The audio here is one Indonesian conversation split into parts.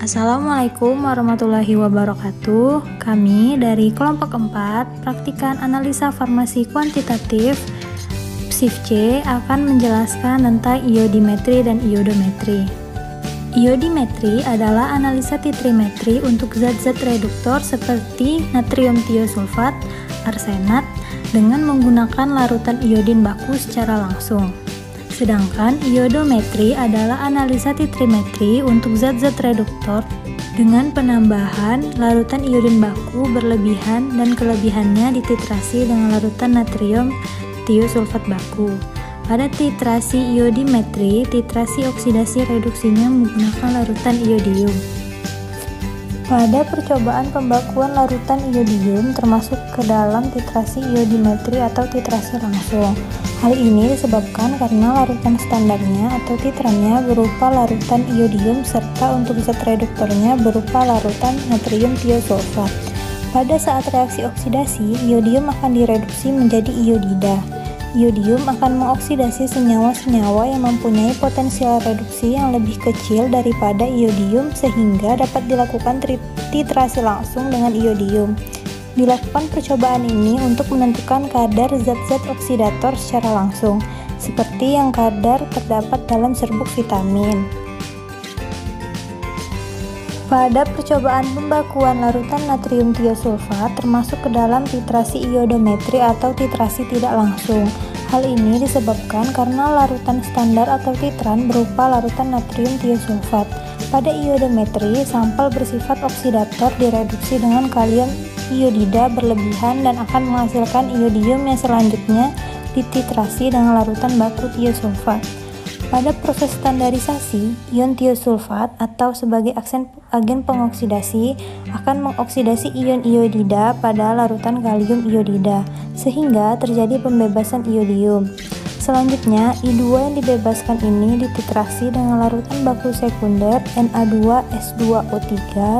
Assalamualaikum warahmatullahi wabarakatuh. Kami dari kelompok 4 praktikan analisa farmasi kuantitatif Shift C akan menjelaskan tentang iodimetri dan iodometri. Iodimetri adalah analisa titrimetri untuk zat-zat reduktor seperti natrium tiosulfat, arsenat dengan menggunakan larutan iodin baku secara langsung. Sedangkan iodometri adalah analisa titrimetri untuk zat-zat reduktor dengan penambahan larutan iodin baku berlebihan dan kelebihannya dititrasi dengan larutan natrium tiosulfat baku. Pada titrasi iodimetri, titrasi oksidasi reduksinya menggunakan larutan iodium. Pada percobaan pembakuan larutan iodium termasuk ke dalam titrasi iodimetri atau titrasi langsung. Hal ini disebabkan karena larutan standarnya atau titrannya berupa larutan iodium serta untuk zat reduktornya berupa larutan natrium tiosulfat. Pada saat reaksi oksidasi, iodium akan direduksi menjadi iodida. Iodium akan mengoksidasi senyawa-senyawa yang mempunyai potensial reduksi yang lebih kecil daripada iodium sehingga dapat dilakukan titrasi langsung dengan iodium. Dilakukan percobaan ini untuk menentukan kadar zat-zat oksidator secara langsung, seperti yang kadar terdapat dalam serbuk vitamin. Pada percobaan pembakuan larutan natrium tiosulfat termasuk ke dalam titrasi iodometri atau titrasi tidak langsung. Hal ini disebabkan karena larutan standar atau titran berupa larutan natrium tiosulfat. Pada iodometri, sampel bersifat oksidator direduksi dengan kalium iodida berlebihan dan akan menghasilkan iodium yang selanjutnya dititrasi dengan larutan baku tiosulfat. Pada proses standarisasi, ion tiosulfat atau sebagai agen pengoksidasi akan mengoksidasi ion iodida pada larutan kalium iodida sehingga terjadi pembebasan iodium. Selanjutnya, I2 yang dibebaskan ini dititrasi dengan larutan baku sekunder Na2S2O3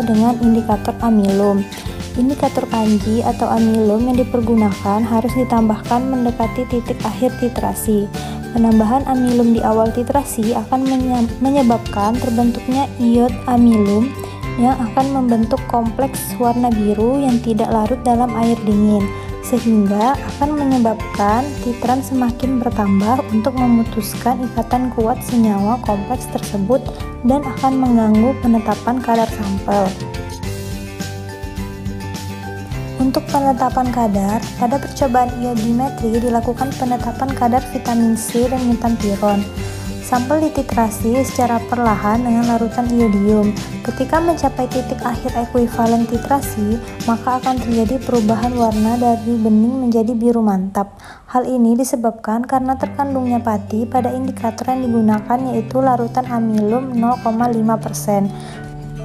dengan indikator amilum. Indikator kanji atau amilum yang dipergunakan harus ditambahkan mendekati titik akhir titrasi. Penambahan amilum di awal titrasi akan menyebabkan terbentuknya iod amilum yang akan membentuk kompleks warna biru yang tidak larut dalam air dingin, sehingga akan menyebabkan titran semakin bertambah untuk memutuskan ikatan kuat senyawa kompleks tersebut dan akan mengganggu penetapan kadar sampel. Untuk penetapan kadar, pada percobaan iodimetri dilakukan penetapan kadar vitamin C dan metampiron. Sampel dititrasi secara perlahan dengan larutan iodium. Ketika mencapai titik akhir ekuivalen titrasi, maka akan terjadi perubahan warna dari bening menjadi biru mantap. Hal ini disebabkan karena terkandungnya pati pada indikator yang digunakan yaitu larutan amilum 0,5%.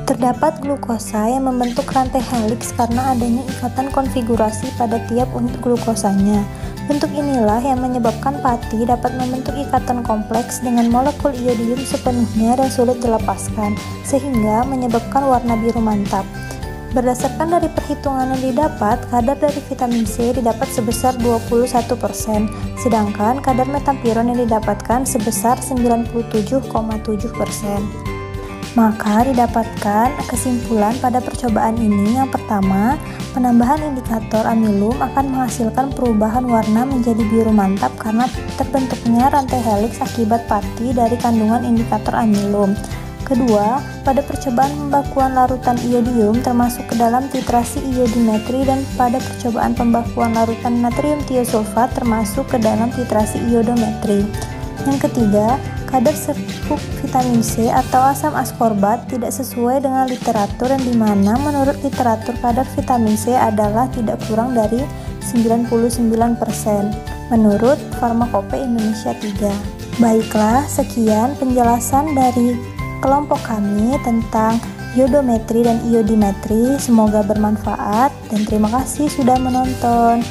Terdapat glukosa yang membentuk rantai heliks karena adanya ikatan konfigurasi pada tiap unit glukosanya. Bentuk inilah yang menyebabkan pati dapat membentuk ikatan kompleks dengan molekul iodium sepenuhnya dan sulit dilepaskan, sehingga menyebabkan warna biru mantap. Berdasarkan dari perhitungan yang didapat, kadar dari vitamin C didapat sebesar 21%, sedangkan kadar metampiron yang didapatkan sebesar 97,7%. Maka didapatkan kesimpulan pada percobaan ini. Yang pertama, penambahan indikator amilum akan menghasilkan perubahan warna menjadi biru mantap karena terbentuknya rantai heliks akibat pati dari kandungan indikator amilum. Kedua, pada percobaan pembakuan larutan iodium termasuk ke dalam titrasi iodimetri dan pada percobaan pembakuan larutan natrium tiosulfat termasuk ke dalam titrasi iodometri. Yang ketiga, kadar serbuk vitamin C atau asam askorbat tidak sesuai dengan literatur yang dimana menurut literatur kadar vitamin C adalah tidak kurang dari 99% menurut Pharmacope Indonesia 3. Baiklah, sekian penjelasan dari kelompok kami tentang iodometri dan iodimetri. Semoga bermanfaat dan terima kasih sudah menonton.